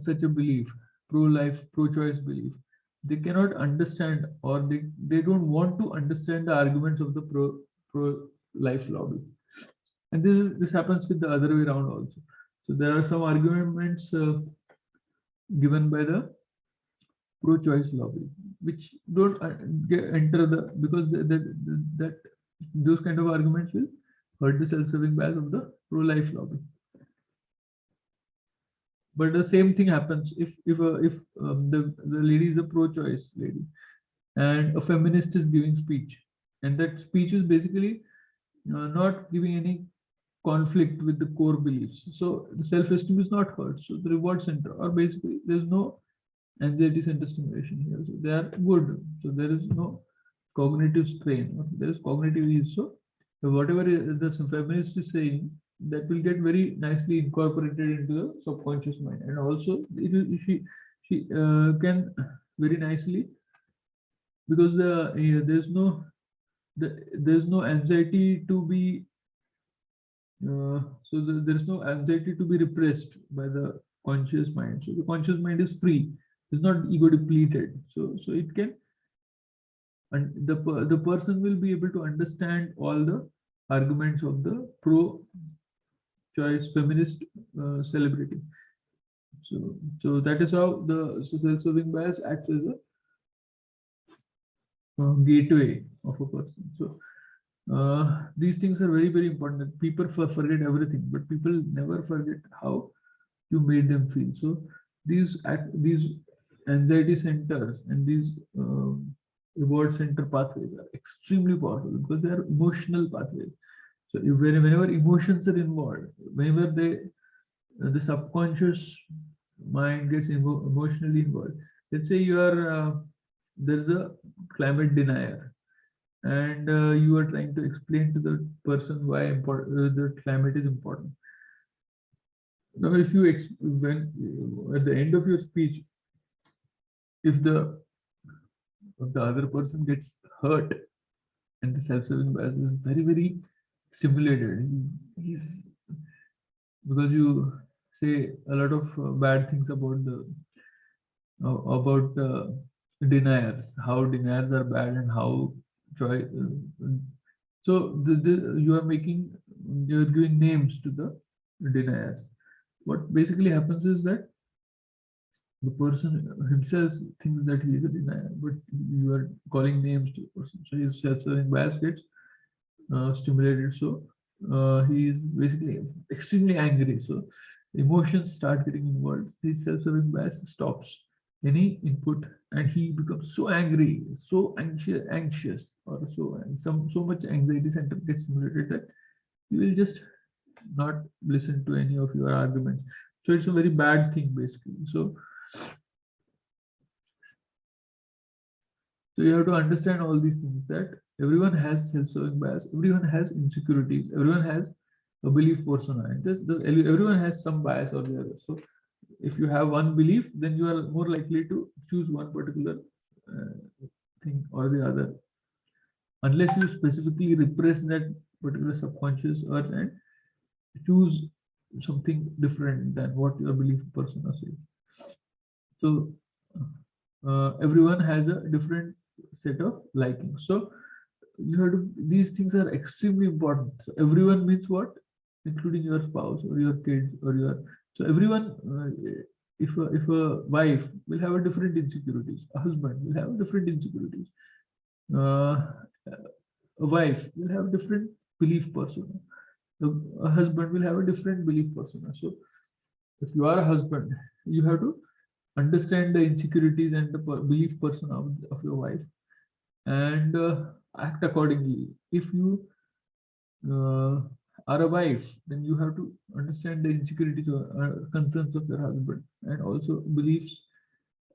A: such a belief, pro-life, pro-choice belief, they cannot understand, or they don't want to understand the arguments of the pro-life lobby. And this happens with the other way around also. So there are some arguments given by the pro-choice lobby, which don't enter the, because that those kind of arguments will hurt the self-serving bias of the pro-life lobby. But the same thing happens if the lady is a pro-choice lady and a feminist is giving speech, and that speech is basically not giving any conflict with the core beliefs, so the self-esteem is not hurt. So the reward center, or basically there's no anxiety center stimulation here, so they are good. So there is no cognitive strain, or there is cognitive ease. So whatever the feminist is saying, that will get very nicely incorporated into the subconscious mind, and also she can very nicely, because there's no anxiety to be there is no anxiety to be repressed by the conscious mind. So the conscious mind is free, it's not ego depleted. So it can, and the person will be able to understand all the arguments of the pro choice feminist celebrity. So that is how the self-serving bias acts as a gateway of a person. So these things are very, very important. People forget everything, but people never forget how you made them feel. So these anxiety centers and these reward center pathways are extremely powerful, because they are emotional pathways. So whenever emotions are involved, whenever the subconscious mind gets emotionally involved. Let's say you are there's a climate denier, and you are trying to explain to the person why the climate is important. Now, if you when at the end of your speech, if the other person gets hurt, and the self-serving bias is very, very stimulated, he's, because you say a lot of bad things about the deniers, how deniers are bad, and how joy. So you're giving names to the deniers. What basically happens is that the person himself thinks that he is a denier, but you are calling names to the person. So his self-serving bias gets stimulated. So he is basically extremely angry. So emotions start getting involved. His self-serving bias stops any input, and he becomes so angry, so anxious, or so much anxiety center gets stimulated that he will just not listen to any of your arguments. So it's a very bad thing, basically. So you have to understand all these things, that everyone has self-serving bias, everyone has insecurities, everyone has a belief persona, and everyone has some bias or the other. So if you have one belief, then you are more likely to choose one particular thing or the other, unless you specifically repress that particular subconscious urge and choose something different than what your belief persona says. So everyone has a different set of likings. So you have to, these things are extremely important. So everyone means what? Including your spouse or your kids or your, so everyone, if a wife will have a different insecurities, a husband will have different insecurities, a wife will have different belief persona, a husband will have a different belief persona. So if you are a husband, you have to understand the insecurities and the belief persona of your wife, and act accordingly. If you are a wife, then you have to understand the insecurities or concerns of your husband, and also beliefs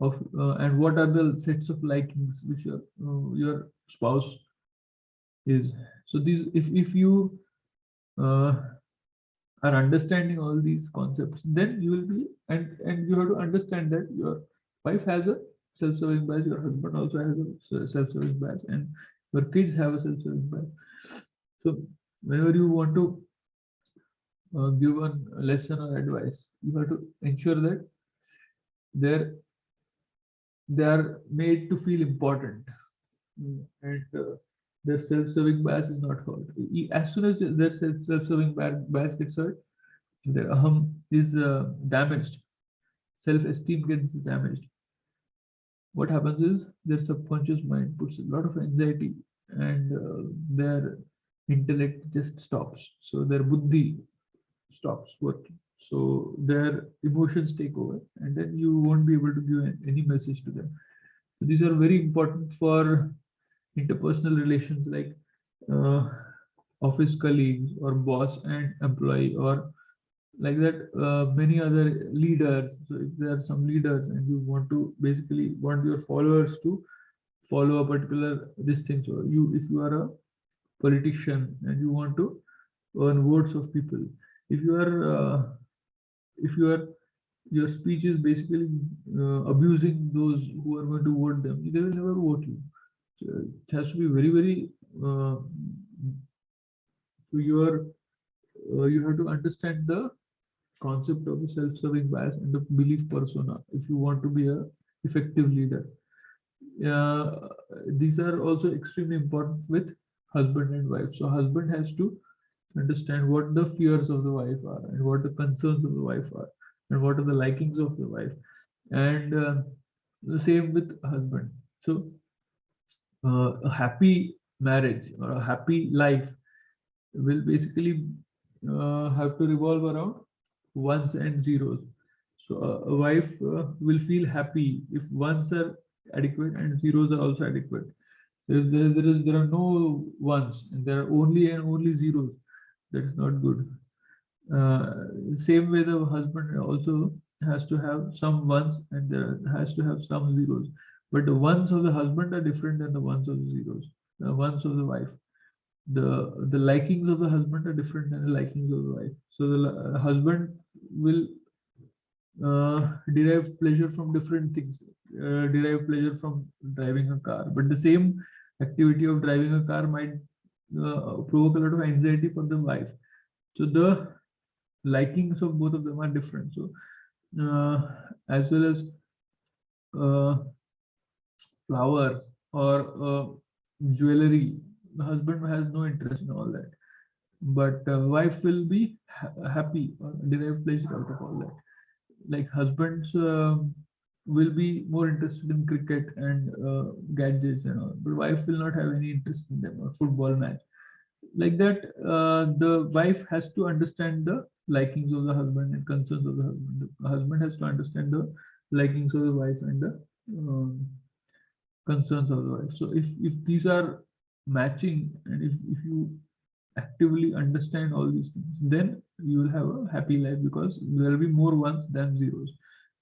A: of and what are the sets of likings which your spouse is. So these, if you are understanding all these concepts, then you will be, and you have to understand that your wife has a self-serving bias, your husband also has a self-serving bias, and your kids have a self-serving bias. So whenever you want to give a lesson or advice, you have to ensure that they're they are made to feel important. And their self-serving bias is not hurt. As soon as their self-serving bias gets hurt, their aham is damaged, self-esteem gets damaged. What happens is their subconscious mind puts a lot of anxiety, and their intellect just stops. So their buddhi stops working. So their emotions take over, and then you won't be able to give any message to them. So these are very important for interpersonal relations, like uh, office colleagues or boss and employee, or like that many other leaders. So if there are some leaders and you want to basically want your followers to follow a particular this thing, so you, if you are a politician and you want to earn votes of people, if you are if you are your speech is basically abusing those who are going to vote them, they will never vote you. So it has to be very, very so you have to understand the concept of the self-serving bias and the belief persona if you want to be a effective leader. These are also extremely important with husband and wife. So husband has to understand what the fears of the wife are, and what the concerns of the wife are, and what are the likings of the wife, and the same with husband. So a happy marriage or a happy life will basically have to revolve around ones and zeros. So a wife will feel happy if ones are adequate and zeros are also adequate. There are no ones and there are only and only zeros. That is not good. Same way, the husband also has to have some ones and there has to have some zeros. But the ones of the husband are different than the ones of the zeros. The ones of the wife, the likings of the husband are different than the likings of the wife. So the husband will derive pleasure from different things. Derive pleasure from driving a car, but the same activity of driving a car might provoke a lot of anxiety for the wife. So the likings of both of them are different. So as well as uh, flowers or jewelry, the husband has no interest in all that, but wife will be happy or derive pleasure out of all that. Like husbands will be more interested in cricket and gadgets and all, but wife will not have any interest in them, or football match. Like that, the wife has to understand the likings of the husband and concerns of the husband. The husband has to understand the likings of the wife and the concerns of the wife. So if these are matching, and if you actively understand all these things, then you will have a happy life, because there will be more ones than zeros.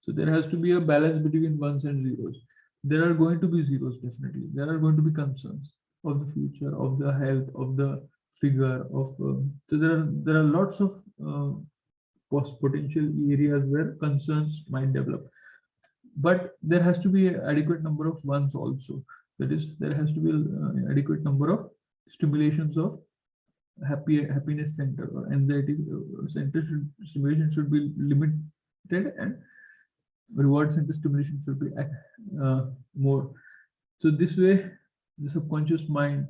A: So there has to be a balance between ones and zeros. There are going to be zeros, definitely. There are going to be concerns of the future, of the health, of the figure, of so there are lots of potential areas where concerns might develop. But there has to be an adequate number of ones also. That is, there has to be an adequate number of stimulations of happiness center or anxiety center. Stimulation should be limited, and reward center stimulation should be more. So this way, the subconscious mind.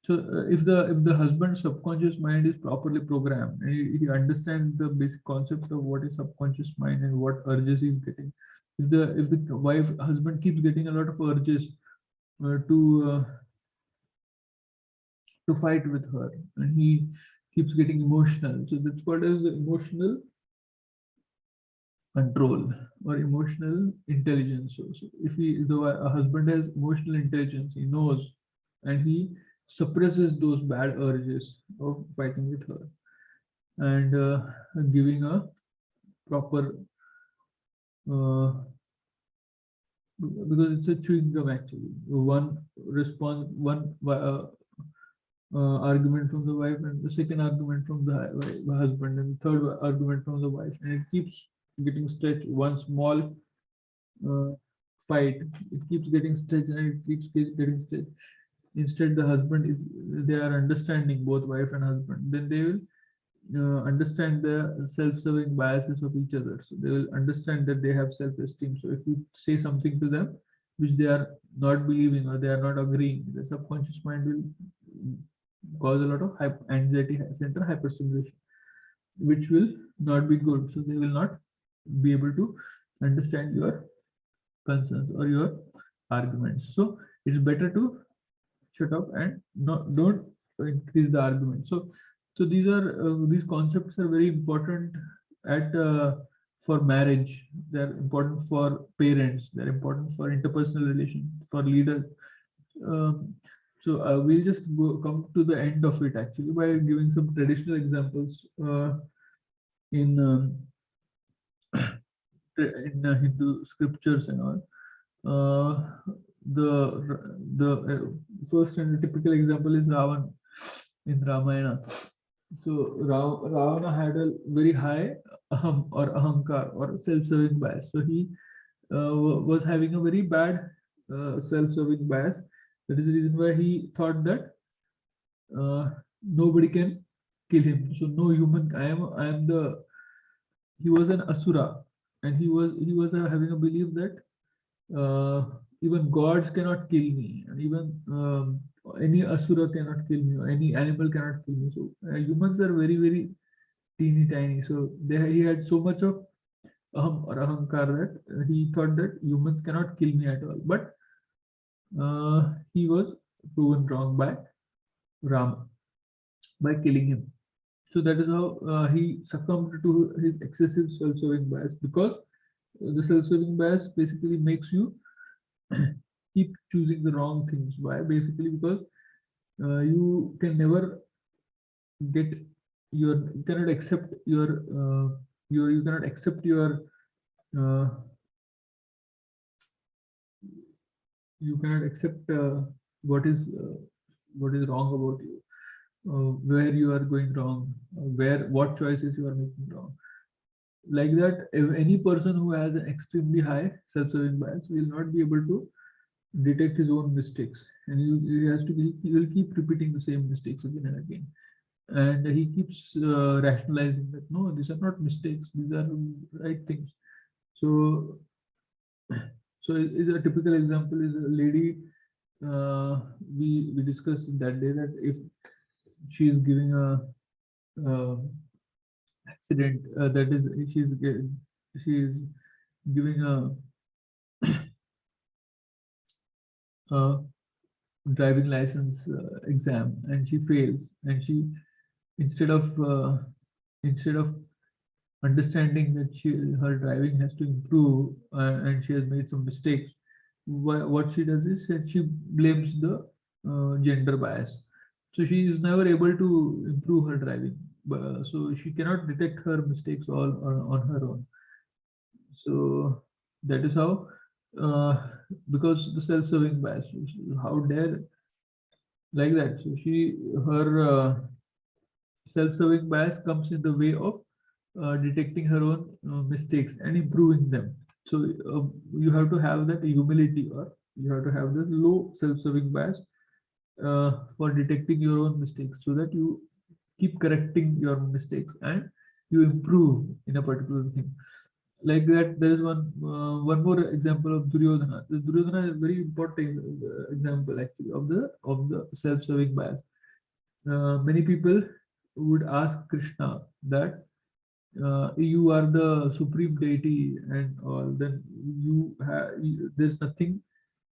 A: So if the husband's subconscious mind is properly programmed, and he understands the basic concept of what is subconscious mind and what urges he's getting. If the husband keeps getting a lot of urges to fight with her, and he keeps getting emotional, so that's called as emotional control or emotional intelligence. So if the husband has emotional intelligence, he knows, and he suppresses those bad urges of fighting with her, and giving a proper because it's a chewing gum actually. One response, one argument from the wife, and the second argument from the husband, and the third argument from the wife, and it keeps getting stretched. One small uh, fight, it keeps getting stretched, and it keeps getting stretched. Instead, the husband, if they are understanding, both wife and husband, then they will understand the self-serving biases of each other. So they will understand that they have self-esteem. So if you say something to them which they are not believing or they are not agreeing, the subconscious mind will cause a lot of anxiety center hyperstimulation, which will not be good. So they will not be able to understand your concerns or your arguments. So it's better to shut up and don't increase the argument. So these concepts are very important at for marriage. They're important for parents. They're important for interpersonal relations, for leaders. um, so we'll just come to the end of it actually by giving some traditional examples in Hindu scriptures and all. The first and typical example is Ravan in Ramayana. So Ravana had a very high aham or ahankar or self-serving bias. So he was having a very bad self-serving bias. That is the reason why he thought that nobody can kill him. So no human. I am the. He was an asura, and he was having a belief that even gods cannot kill me, and even any asura cannot kill me, or any animal cannot kill me. So humans are very, very teeny tiny. So he had so much of aham or ahankar that he thought that humans cannot kill me at all. But he was proven wrong by Rama by killing him. So that is how he succumbed to his excessive self-serving bias, because the self-serving bias basically makes you keep choosing the wrong things. Why? Basically because you can never get you cannot accept you cannot accept uh, you cannot accept what is wrong about you, where you are going wrong, where what choices you are making wrong. Like that, if any person who has an extremely high self-serving bias will not be able to detect his own mistakes, and he will keep repeating the same mistakes again and again, and he keeps rationalizing that no, these are not mistakes, these are right things. So is a typical example is a lady, we discussed that day that if she is giving a uh, accident, that is she is giving a driving license exam, and she fails, and she instead of instead of understanding that her driving has to improve, and she has made some mistakes, what she does is that she blames the gender bias. So she is never able to improve her driving, so she cannot detect her mistakes all on her own. So that is how, because the self-serving bias, how dare, like that. So her self-serving bias comes in the way of detecting her own mistakes and improving them. So you have to have that humility, or you have to have the low self-serving bias for detecting your own mistakes, so that you keep correcting your mistakes and you improve in a particular thing. Like that, there is one more example of Duryodhana. The Duryodhana is a very important example actually of the self-serving bias. Many people would ask Krishna that you are the supreme deity and all, then there's nothing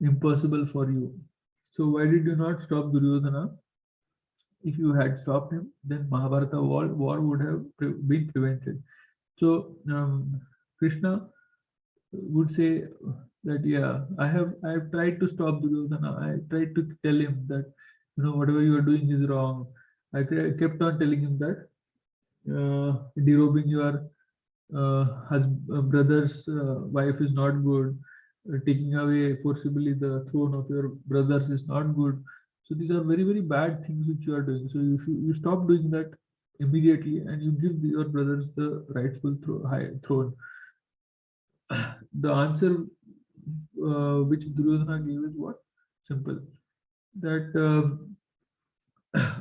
A: impossible for you. So why did you not stop Duryodhana? If you had stopped him, then Mahabharata war would have been prevented. So Krishna would say that, yeah, I have tried to stop Duryodhana. I tried to tell him that, whatever you are doing is wrong. I kept on telling him that derobing your brother's wife is not good. Taking away forcibly the throne of your brothers is not good. So these are very, very bad things which you are doing. So you stop doing that immediately, and you give your brothers the rightful high throne. The answer which Duryodhana gave is what? Simple. That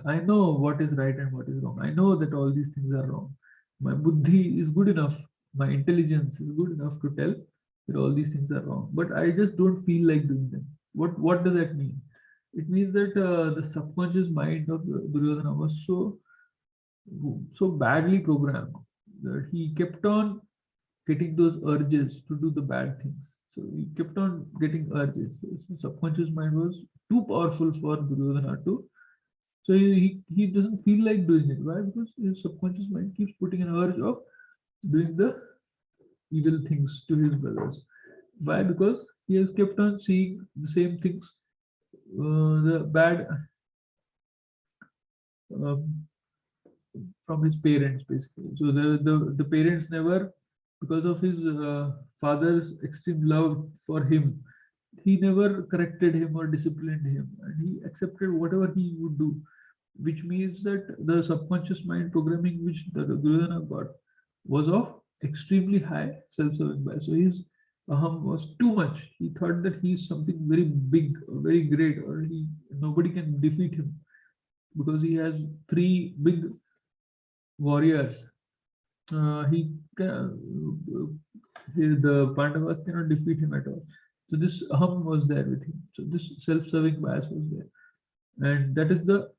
A: I know what is right and what is wrong. I know that all these things are wrong. My buddhi is good enough. My intelligence is good enough to tell that all these things are wrong. But I just don't feel like doing them. What does that mean? It means that the subconscious mind of Duryodhana was so badly programmed that he kept on getting those urges to do the bad things. So he kept on getting urges. So his subconscious mind was too powerful for Duryodhana to. So he doesn't feel like doing it. Why? Because his subconscious mind keeps putting an urge of doing the evil things to his brothers. Why? Because he has kept on seeing the same things, the bad um, from his parents, basically. So the parents never, because of his father's extreme love for him, he never corrected him or disciplined him, and he accepted whatever he would do, which means that the subconscious mind programming which the Duryodhana got was of extremely high self-serving bias. So his aham was too much. He thought that he is something very big, very great, or nobody can defeat him because he has three big warriors. The Pandavas cannot defeat him at all. So this aham was there with him. So this self-serving bias was there, and that is the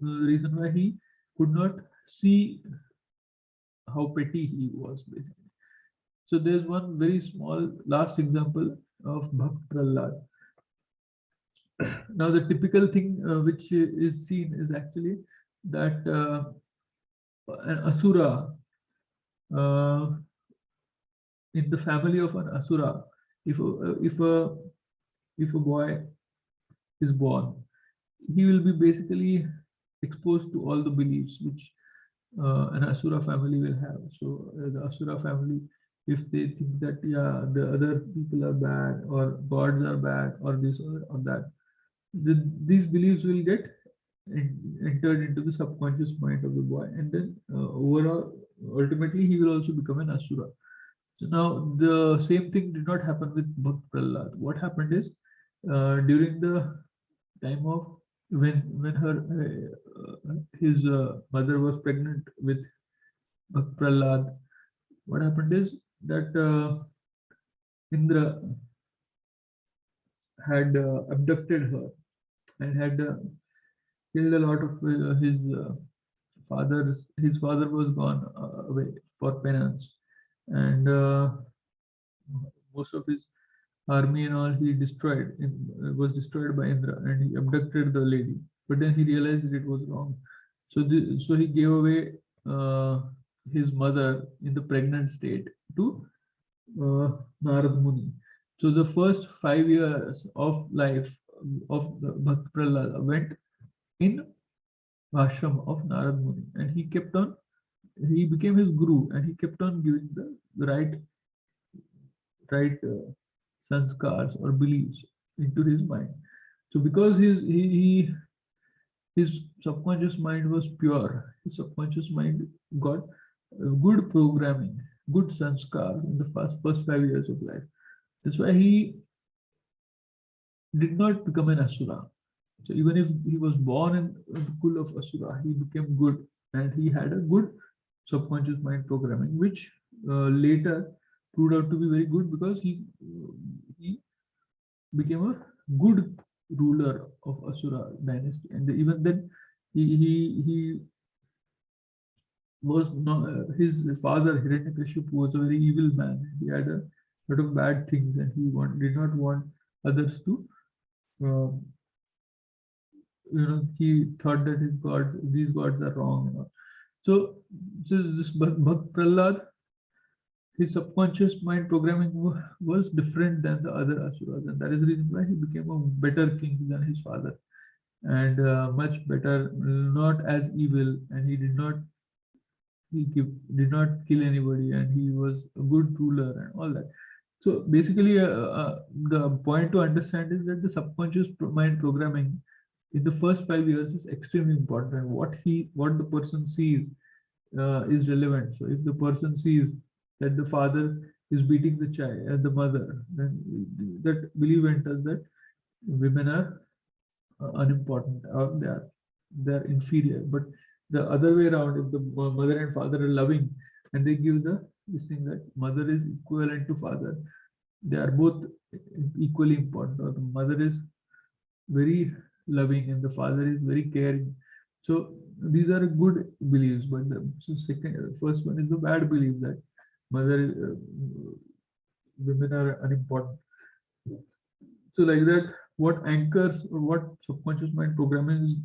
A: reason why he could not see how petty he was, basically. So there's one very small last example of Bhakt Prahlad. Now the typical thing which is seen is actually that an asura, uh, in the family of an asura, if a boy is born, he will be basically exposed to all the beliefs which an asura family will have. So the asura family, if they think that yeah, the other people are bad, or gods are bad, or this or that, these beliefs will get entered into the subconscious mind of the boy, and then overall, ultimately, he will also become an asura. So now the same thing did not happen with Bhakt Prahlad. What happened is during the time of when her his mother was pregnant with Bhakt Prahlad, what happened is that Indra had abducted her and had killed a lot of his father was gone away for penance, and most of his army and all he destroyed was destroyed by Indra, and he abducted the lady. But then he realized that it was wrong, so he gave away uh, his mother in the pregnant state to Narad Muni. So the first 5 years of life of the Bhakt Prahlad went in ashram of Narad Muni, and he became his guru, and he kept on giving the right sanskars or beliefs into his mind. So because his subconscious mind was pure, his subconscious mind got good programming, good sanskar in the first 5 years of life. That's why he did not become an asura. So even if he was born in the kul of asura, he became good, and he had a good subconscious mind programming, which later proved out to be very good because he became a good ruler of Asura dynasty, and even then he was not his father Hiranyakashipu was a very evil man. He had a lot of bad things, and did not want others to. Uh, he thought that these gods are wrong. So this Bhakt Prahlad, his subconscious mind programming was different than the other asuras, and that is the reason why he became a better king than his father, and much better, not as evil, and did not kill anybody, and he was a good ruler and all that. So basically, the point to understand is that the subconscious mind programming in the first 5 years is extremely important. What the person sees is relevant. So if the person sees that the father is beating the child and the mother, then that belief enters that women are unimportant, or they are inferior. But the other way around, if the mother and father are loving and they give the this thing that mother is equivalent to father, they are both equally important, or the mother is very loving and the father is very caring. So these are good beliefs. But the so first one is the bad belief that mother women are unimportant. So like that, what anchors or what subconscious mind programming is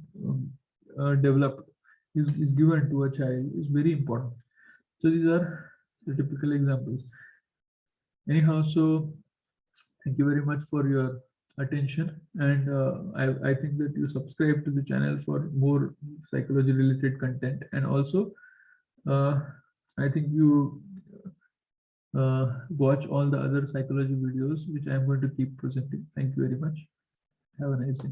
A: developed is given to a child is very important. So these are the typical examples. Anyhow, so thank you very much for your attention, and I think that you subscribe to the channel for more psychology related content, and also uh, I think you watch all the other psychology videos which I'm going to keep presenting. Thank you very much. Have a nice day.